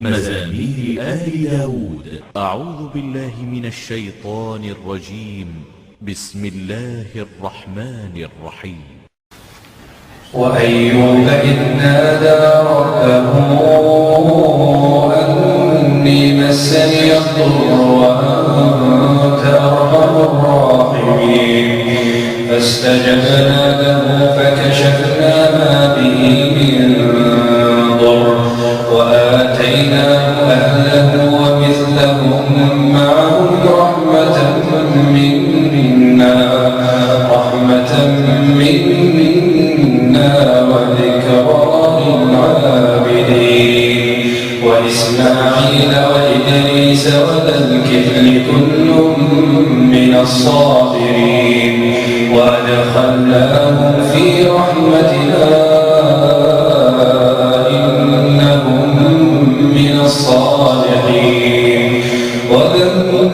مزامير آل داود. أعوذ بالله من الشيطان الرجيم. بسم الله الرحمن الرحيم. وأيوب إذ نادى ربه أني مسني الضر وأنت أرحم الراحمين فاستجبنا له فكشفنا ما به من ضر وآتيناه أهله ومثلهم معهم رحمة منا وذكرى للعابدين وإسماعيل وإدريس وذا الكفل كل من الصابرين وأدخلناهم في رحمتنا إنهم من الصالحين وذا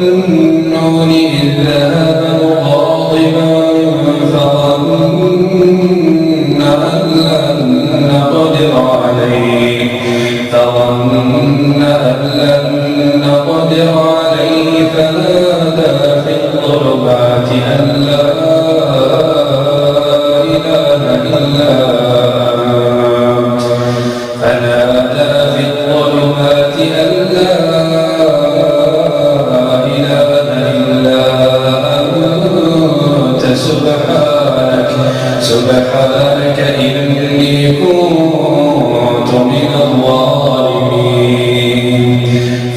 النون إذ ذهب مغاضبا فظن أن لن نقدر عليه فنادى في الظلمات أن لا إله إلا أنت سبحانك إني كنت من الظالمين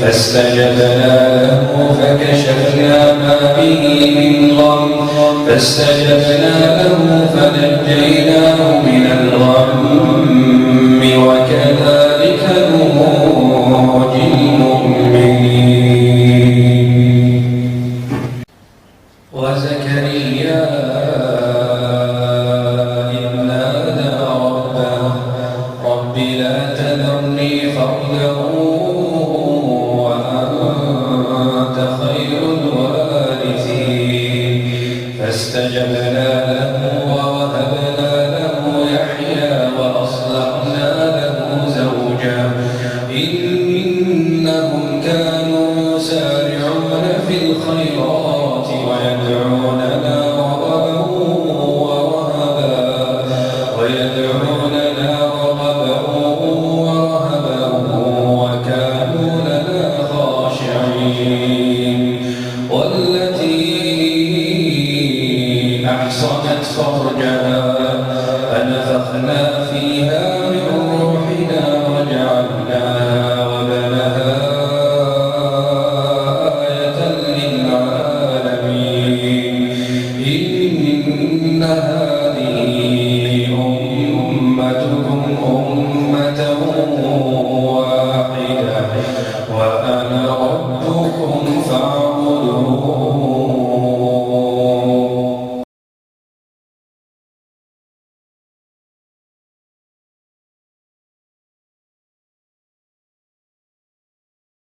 فاستجبنا له فكشفنا ما به من غم فنجيناه من الغم وكذلك ننجي المؤمنين وزكريا رب لا تذرني فردا وأنت خير الوارثين فاستجبنا له ووهبنا له يحيى وأصلحنا له زوجا إنهم كانوا يسارعون في الخيرات ويدعوننا رغبا ورهبا وكانوا لنا خاشعين والتي أحصنت فرجها فنفخنا فيها من روحنا وجعلناها وبنها آية للعالمين إن هذه أمتكم أمة واحدة